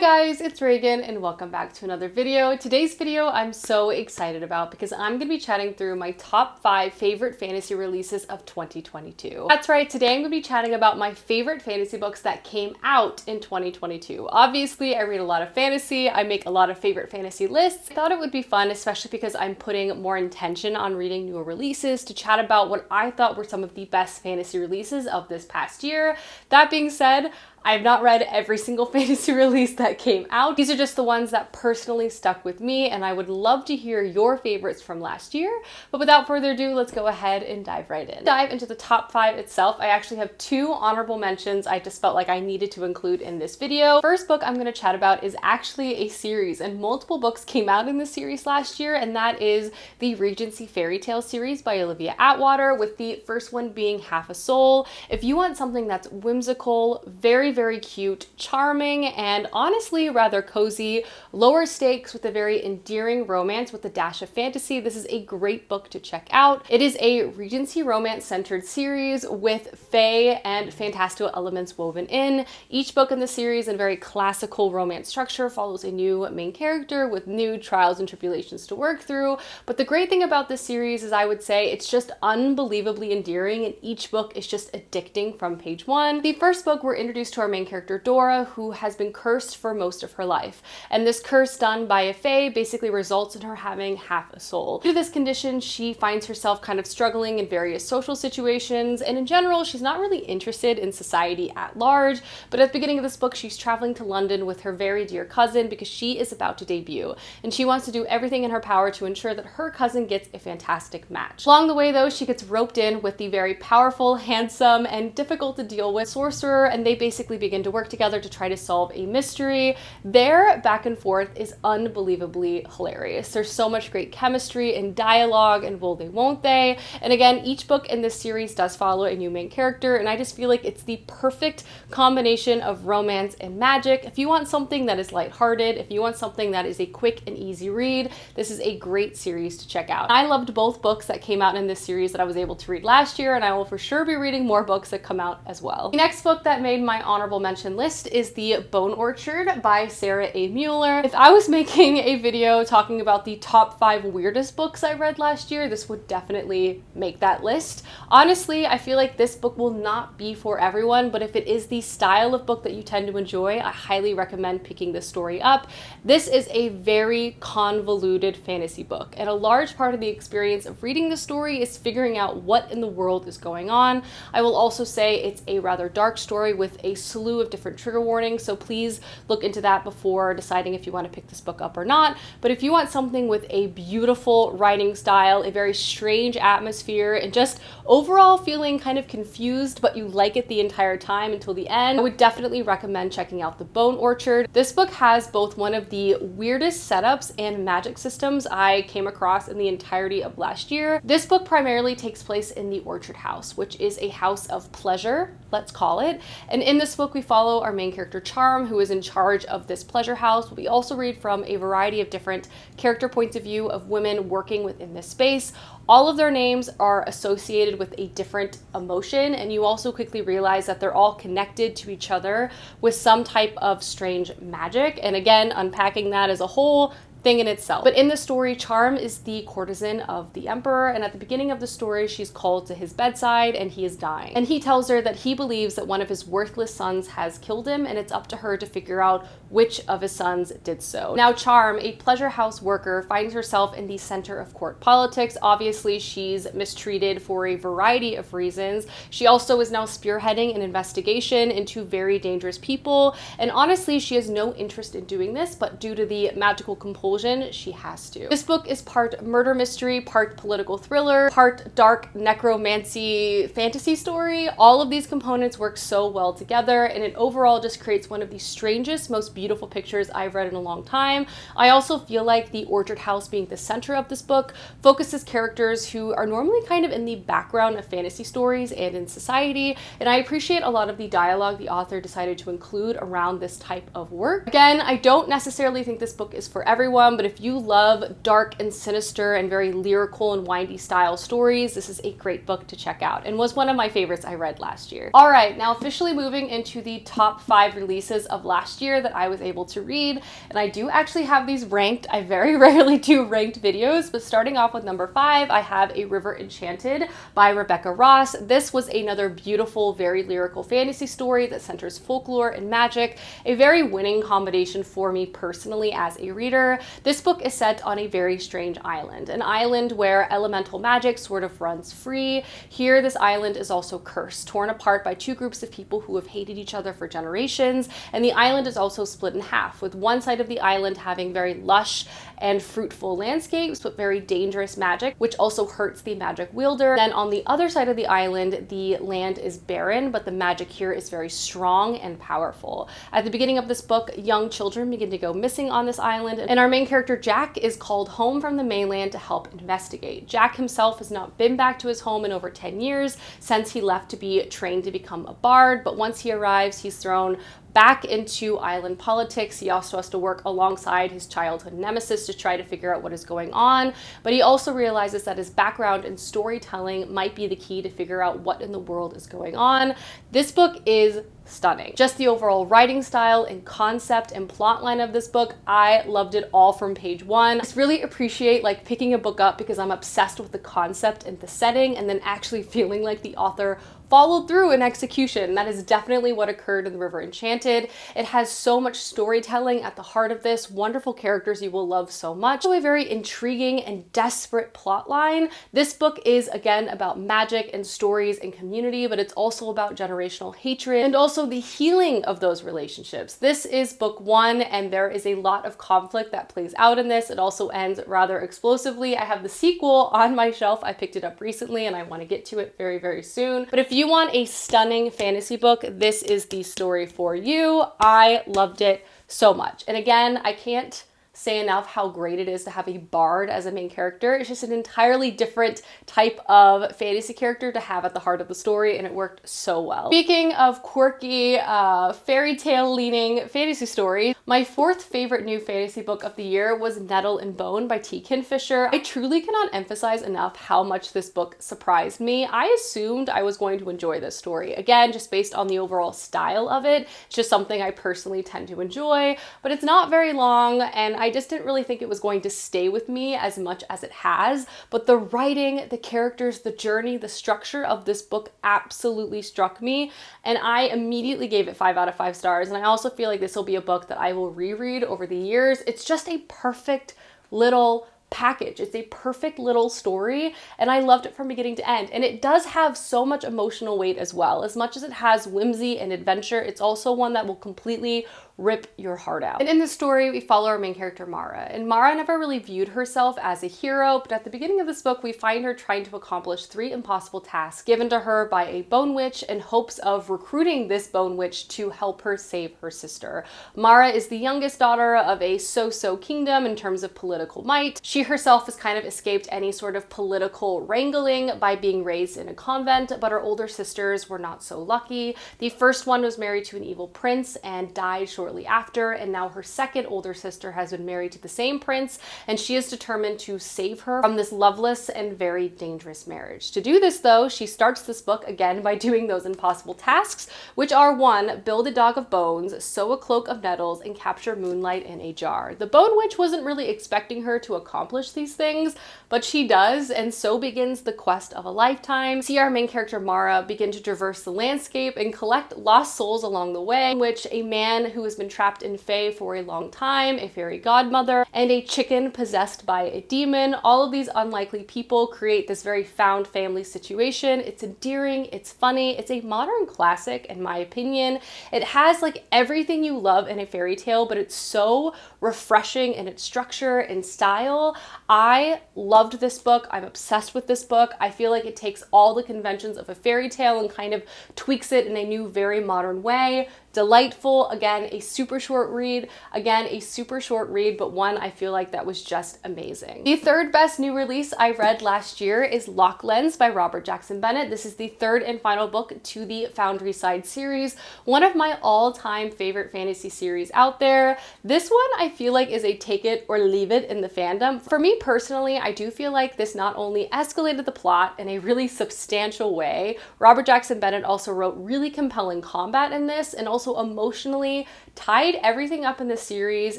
Hey guys, it's Reagan and welcome back to another video. Today's video I'm so excited about because I'm going to be chatting through my top 5 favorite fantasy releases of 2022. That's right, today I'm going to be chatting about my favorite fantasy books that came out in 2022. Obviously, I read a lot of fantasy, I make a lot of favorite fantasy lists. I thought it would be fun, especially because I'm putting more intention on reading newer releases, to chat about what I thought were some of the best fantasy releases of this past year. That being said, I've not read every single fantasy release that came out. These are just the ones that personally stuck with me, and I would love to hear your favorites from last year. But without further ado, let's go ahead and dive right in. Dive into the top 5 itself. I actually have 2 honorable mentions I just felt like I needed to include in this video. First book I'm going to chat about is actually a series, and multiple books came out in this series last year, and that is the Regency fairy tale series by Olivia Atwater, with the first one being Half a Soul. If you want something that's whimsical, very cute, charming, and honestly rather cozy, lower stakes with a very endearing romance with a dash of fantasy, this is a great book to check out. It is a Regency romance-centered series with fae and fantastical elements woven in. Each book in the series, in very classical romance structure, follows a new main character with new trials and tribulations to work through. But the great thing about this series is, I would say, it's just unbelievably endearing, and each book is just addicting from page 1. The first book, we're introduced to our main character Dora, who has been cursed for most of her life. And this curse done by a fae basically results in her having half a soul. Due to this condition, she finds herself kind of struggling in various social situations, and in general, she's not really interested in society at large. But at the beginning of this book, she's traveling to London with her very dear cousin because she is about to debut, and she wants to do everything in her power to ensure that her cousin gets a fantastic match. Along the way, though, she gets roped in with the very powerful, handsome, and difficult to deal with sorcerer, and they basically begin to work together to try to solve a mystery. Their back and forth is unbelievably hilarious. There's so much great chemistry and dialogue, and will they, won't they? And again, each book in this series does follow a new main character, and I just feel like it's the perfect combination of romance and magic. If you want something that is lighthearted, if you want something that is a quick and easy read, this is a great series to check out. I loved both books that came out in this series that I was able to read last year, and I will for sure be reading more books that come out as well. The next book that made my honorable mention list is The Bone Orchard by Sarah A. Mueller. If I was making a video talking about the top 5 weirdest books I read last year, this would definitely make that list. Honestly, I feel like this book will not be for everyone, but if it is the style of book that you tend to enjoy, I highly recommend picking this story up. This is a very convoluted fantasy book, and a large part of the experience of reading the story is figuring out what in the world is going on. I will also say it's a rather dark story with a slew of different trigger warnings, so please look into that before deciding if you want to pick this book up or not. But if you want something with a beautiful writing style, a very strange atmosphere, and just overall feeling kind of confused, but you like it the entire time until the end, I would definitely recommend checking out The Bone Orchard. This book has both one of the weirdest setups and magic systems I came across in the entirety of last year. This book primarily takes place in the Orchard House, which is a house of pleasure, let's call it. And in this book, we follow our main character Charm, who is in charge of this pleasure house. We also read from a variety of different character points of view of women working within this space. All of their names are associated with a different emotion, and you also quickly realize that they're all connected to each other with some type of strange magic. And again, unpacking that as a whole thing in itself. But in the story, Charm is the courtesan of the emperor, and at the beginning of the story, she's called to his bedside and he is dying. And he tells her that he believes that one of his worthless sons has killed him, and it's up to her to figure out which of his sons did so. Now, Charm, a pleasure house worker, finds herself in the center of court politics. Obviously, she's mistreated for a variety of reasons. She also is now spearheading an investigation into very dangerous people, and honestly, she has no interest in doing this, but due to the magical compulsion, she has to. This book is part murder mystery, part political thriller, part dark necromancy fantasy story. All of these components work so well together, and it overall just creates one of the strangest, most beautiful pictures I've read in a long time. I also feel like the Orchard House being the center of this book focuses characters who are normally kind of in the background of fantasy stories and in society, and I appreciate a lot of the dialogue the author decided to include around this type of work. Again, I don't necessarily think this book is for everyone. everyone, but if you love dark and sinister and very lyrical and windy style stories, this is a great book to check out and was one of my favorites I read last year. All right, now officially moving into the top 5 releases of last year that I was able to read, and I do actually have these ranked. I very rarely do ranked videos, but starting off with number 5, I have A River Enchanted by Rebecca Ross. This was another beautiful, very lyrical fantasy story that centers folklore and magic, a very winning combination for me personally as a reader. This book is set on a very strange island, an island where elemental magic sort of runs free. Here, this island is also cursed, torn apart by 2 groups of people who have hated each other for generations, and the island is also split in half, with one side of the island having very lush and fruitful landscapes, but very dangerous magic, which also hurts the magic wielder. Then on the other side of the island, the land is barren, but the magic here is very strong and powerful. At the beginning of this book, young children begin to go missing on this island, and our main character Jack is called home from the mainland to help investigate. Jack himself has not been back to his home in over 10 years since he left to be trained to become a bard, but once he arrives, he's thrown back into island politics. He also has to work alongside his childhood nemesis to try to figure out what is going on, but he also realizes that his background in storytelling might be the key to figure out what in the world is going on. This book is stunning. Just the overall writing style and concept and plotline of this book, I loved it all from page 1. I just really appreciate like picking a book up because I'm obsessed with the concept and the setting, and then actually feeling like the author followed through in execution. That is definitely what occurred in The River Enchanted. It has so much storytelling at the heart of this, wonderful characters you will love so much, so a very intriguing and desperate plotline. This book is again about magic and stories and community, but it's also about generational hatred and also the healing of those relationships. This is book 1, and there is a lot of conflict that plays out in this. It also ends rather explosively. I have the sequel on my shelf. I picked it up recently and I want to get to it very, very soon. But if you want a stunning fantasy book, this is the story for you. I loved it so much. And again, I can't say enough how great it is to have a bard as a main character. It's just an entirely different type of fantasy character to have at the heart of the story, and it worked so well. Speaking of quirky, fairy tale leaning fantasy stories, my 4th favorite new fantasy book of the year was Nettle and Bone by T. Kinfisher. I truly cannot emphasize enough how much this book surprised me. I assumed I was going to enjoy this story. Again, just based on the overall style of it. It's just something I personally tend to enjoy, but it's not very long, and I just didn't really think it was going to stay with me as much as it has. But the writing, the characters, the journey, the structure of this book absolutely struck me, and I immediately gave it 5 out of 5 stars. And I also feel like this will be a book that I will reread over the years. It's just a perfect little package. It's a perfect little story, and I loved it from beginning to end. And it does have so much emotional weight as well. As much as it has whimsy and adventure, it's also one that will completely rip your heart out. And in this story, we follow our main character, Mara. And Mara never really viewed herself as a hero, but at the beginning of this book, we find her trying to accomplish 3 impossible tasks given to her by a bone witch in hopes of recruiting this bone witch to help her save her sister. Mara is the youngest daughter of a so-so kingdom in terms of political might. She herself has kind of escaped any sort of political wrangling by being raised in a convent, but her older sisters were not so lucky. The first one was married to an evil prince and died shortly after, and now her second older sister has been married to the same prince, and she is determined to save her from this loveless and very dangerous marriage. To do this though, she starts this book again by doing those impossible tasks, which are 1, build a dog of bones, sew a cloak of nettles, and capture moonlight in a jar. The bone witch wasn't really expecting her to accomplish these things, but she does, and so begins the quest of a lifetime. See our main character Mara begin to traverse the landscape and collect lost souls along the way, in which a man who has been trapped in Fae for a long time, a fairy godmother, and a chicken possessed by a demon. All of these unlikely people create this very found family situation. It's endearing, it's funny, it's a modern classic in my opinion. It has like everything you love in a fairy tale, but it's so refreshing in its structure and style. I loved this book. I'm obsessed with this book. I feel like it takes all the conventions of a fairy tale and kind of tweaks it in a new, very modern way. delightful. Again, a super short read. Again, a super short read, but one I feel like that was just amazing. The third best new release I read last year is Locklands by Robert Jackson Bennett. This is the third and final book to the Foundry Side series, one of my all-time favorite fantasy series out there. This one I feel like is a take it or leave it in the fandom. For me personally, I do feel like this not only escalated the plot in a really substantial way, Robert Jackson Bennett also wrote really compelling combat in this and also emotionally tied everything up in the series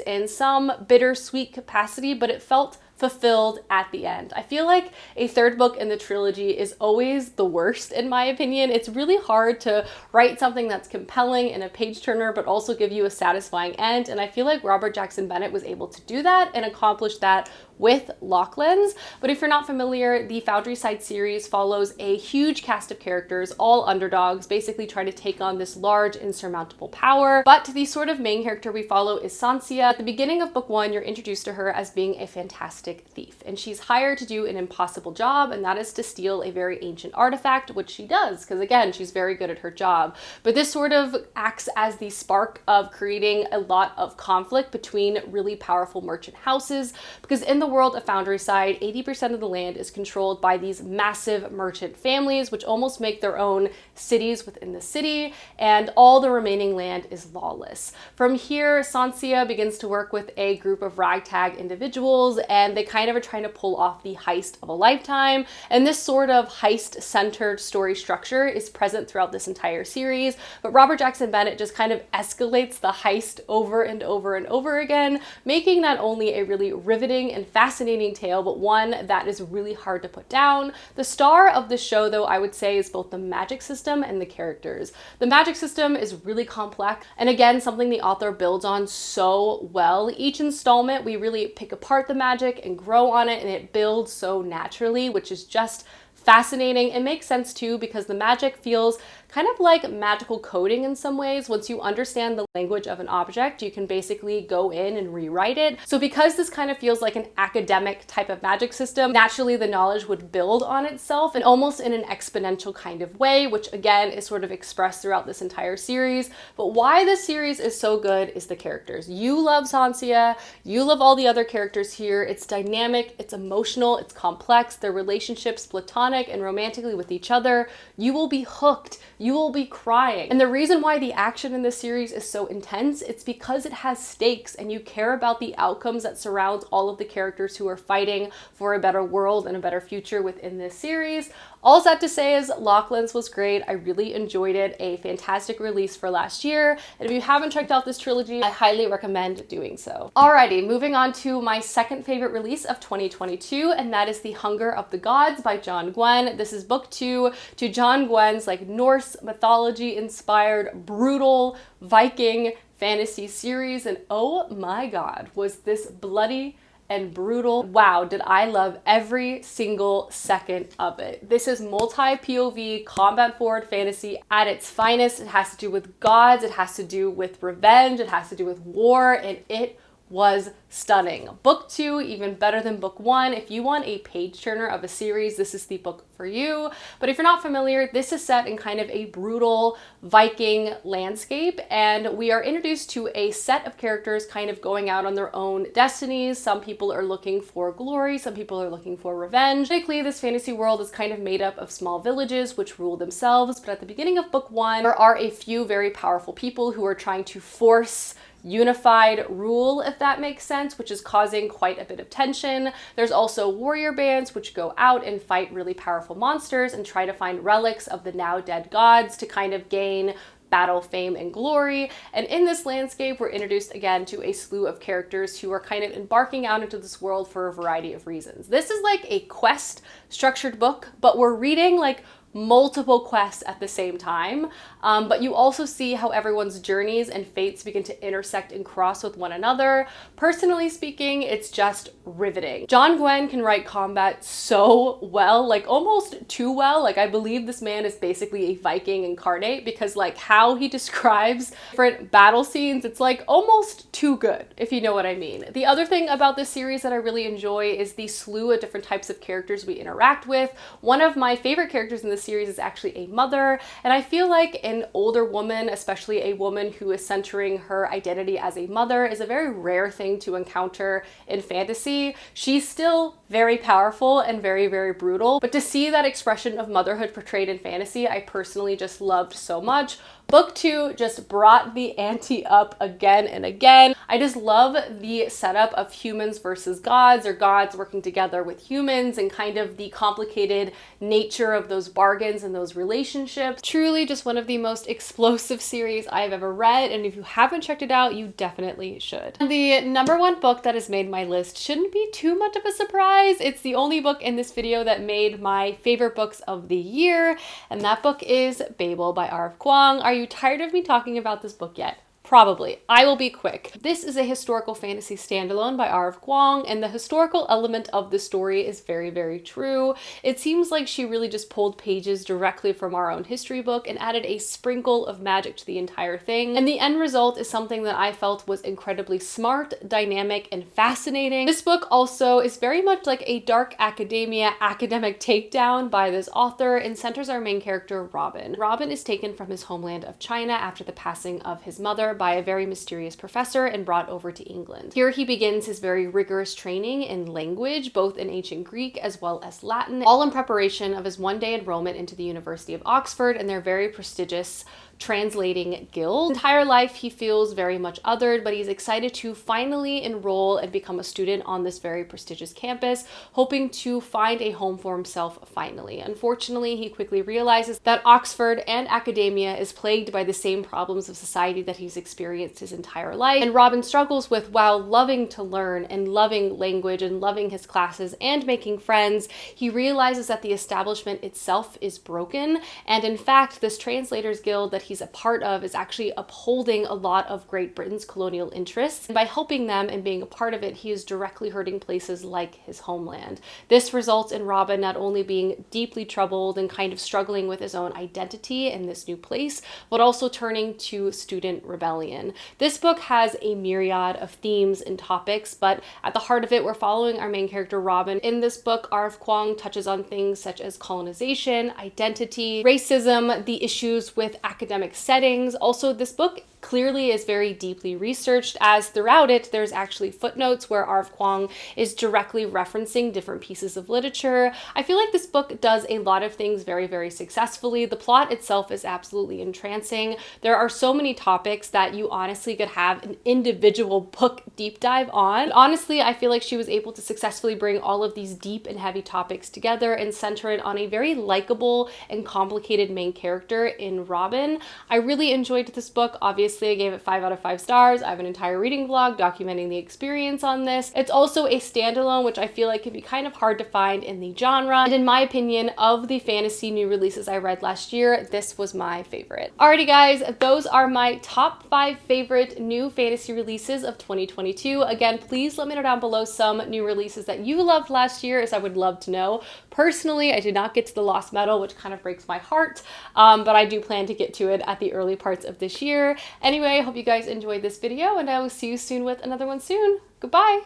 in some bittersweet capacity, but it felt fulfilled at the end. I feel like a third book in the trilogy is always the worst in my opinion. It's really hard to write something that's compelling and a page turner, but also give you a satisfying end. And I feel like Robert Jackson Bennett was able to do that and accomplish that with Locklands. But if you're not familiar, the Foundry Side series follows a huge cast of characters, all underdogs, basically trying to take on this large insurmountable power. But the sort of main character we follow is Sansia. At the beginning of book one, you're introduced to her as being a fantastic thief, and she's hired to do an impossible job, and that is to steal a very ancient artifact, which she does, because again, she's very good at her job. But this sort of acts as the spark of creating a lot of conflict between really powerful merchant houses, because in the world of Foundry Side, 80% of the land is controlled by these massive merchant families, which almost make their own cities within the city, and all the remaining land is lawless. From here, Sansia begins to work with a group of ragtag individuals, and they kind of are trying to pull off the heist of a lifetime. And this sort of heist-centered story structure is present throughout this entire series, but Robert Jackson Bennett just kind of escalates the heist over and over and over again, making not only a really riveting and fascinating tale, but one that is really hard to put down. The star of the show, though, I would say is both the magic system and the characters. The magic system is really complex, and again, something the author builds on so well. Each installment, we really pick apart the magic and grow on it, and it builds so naturally, which is just fascinating. It makes sense too, because the magic feels kind of like magical coding in some ways. Once you understand the language of an object, you can basically go in and rewrite it. So because this kind of feels like an academic type of magic system, naturally the knowledge would build on itself and almost in an exponential kind of way, which again is sort of expressed throughout this entire series. But why this series is so good is the characters. You love Sansia, you love all the other characters here. It's dynamic, it's emotional, it's complex, their relationships platonic and romantically with each other. You will be hooked. You will be crying. And the reason why the action in this series is so intense, it's because it has stakes and you care about the outcomes that surround all of the characters who are fighting for a better world and a better future within this series. All that to say is Locklands was great. I really enjoyed it. A fantastic release for last year. And if you haven't checked out this trilogy, I highly recommend doing so. Alrighty, moving on to my second favorite release of 2022, and that is The Hunger of the Gods by John Gwynne. This is book 2 to John Gwynne's like Norse mythology inspired brutal Viking fantasy series. And oh my God, was this bloody and brutal. Wow, did I love every single second of it. This is multi-POV combat forward fantasy at its finest. It has to do with gods, it has to do with revenge, it has to do with war, and it was stunning. Book 2, even better than book 1. If you want a page turner of a series, this is the book for you. But if you're not familiar, this is set in kind of a brutal Viking landscape, and we are introduced to a set of characters kind of going out on their own destinies. Some people are looking for glory, some people are looking for revenge. Basically, this fantasy world is kind of made up of small villages which rule themselves, but at the beginning of book 1, there are a few very powerful people who are trying to force unified rule, if that makes sense, which is causing quite a bit of tension. There's also warrior bands which go out and fight really powerful monsters and try to find relics of the now dead gods to kind of gain battle fame and glory. And in this landscape, we're introduced again to a slew of characters who are kind of embarking out into this world for a variety of reasons. This is like a quest structured book, but we're reading like multiple quests at the same time, but you also see how everyone's journeys and fates begin to intersect and cross with one another. Personally speaking, it's just riveting. John Gwynne can write combat so well, like almost too well. Like I believe this man is basically a Viking incarnate, because like how he describes different battle scenes, it's like almost too good, if you know what I mean. The other thing about this series that I really enjoy is the slew of different types of characters we interact with. One of my favorite characters in this series is actually a mother, and I feel like an older woman, especially a woman who is centering her identity as a mother, is a very rare thing to encounter in fantasy. She's still very powerful and very, very brutal, but to see that expression of motherhood portrayed in fantasy, I personally just loved so much. Book 2 just brought the ante up again and again. I just love the setup of humans versus gods, or gods working together with humans, and kind of the complicated nature of those bargains and those relationships. Truly just one of the most explosive series I've ever read, and if you haven't checked it out, you definitely should. The number one book that has made my list shouldn't be too much of a surprise. It's the only book in this video that made my favorite books of the year, and that book is Babel by R.F. Kuang. Are you tired of me talking about this book yet? Probably. I will be quick. This is a historical fantasy standalone by R.F. Kuang, and the historical element of the story is very, very true. It seems like she really just pulled pages directly from our own history book and added a sprinkle of magic to the entire thing. And the end result is something that I felt was incredibly smart, dynamic, and fascinating. This book also is very much like a dark academia academic takedown by this author, and centers our main character, Robin. Robin is taken from his homeland of China after the passing of his mother by a very mysterious professor and brought over to England. Here he begins his very rigorous training in language, both in ancient Greek as well as Latin, all in preparation of his one-day enrollment into the University of Oxford and their very prestigious translating guild. His entire life he feels very much othered, but he's excited to finally enroll and become a student on this very prestigious campus, hoping to find a home for himself finally. Unfortunately, he quickly realizes that Oxford and academia is plagued by the same problems of society that he's experienced his entire life, and Robin struggles with, while loving to learn and loving language and loving his classes and making friends, he realizes that the establishment itself is broken, and in fact, this translators guild that he's a part of is actually upholding a lot of Great Britain's colonial interests. And by helping them and being a part of it, he is directly hurting places like his homeland. This results in Robin not only being deeply troubled and kind of struggling with his own identity in this new place, but also turning to student rebellion. This book has a myriad of themes and topics, but at the heart of it, we're following our main character, Robin. In this book, R.F. Kuang touches on things such as colonization, identity, racism, the issues with academic settings. Also, this book clearly is very deeply researched, as throughout it there's actually footnotes where R.F. Kuang is directly referencing different pieces of literature. I feel like this book does a lot of things very, very successfully. The plot itself is absolutely entrancing. There are so many topics that you honestly could have an individual book deep dive on. But honestly, I feel like she was able to successfully bring all of these deep and heavy topics together and center it on a very likable and complicated main character in Robin. I really enjoyed this book. Obviously, I gave it 5 out of 5 stars. I have an entire reading vlog documenting the experience on this. It's also a standalone, which I feel like can be kind of hard to find in the genre. And in my opinion, of the fantasy new releases I read last year, this was my favorite. Alrighty guys, those are my top 5 favorite new fantasy releases of 2022. Again, please let me know down below some new releases that you loved last year, as I would love to know. Personally, I did not get to the Lost Metal, which kind of breaks my heart, but I do plan to get to it at the early parts of this year. Anyway, I hope you guys enjoyed this video, and I will see you soon with another one soon. Goodbye!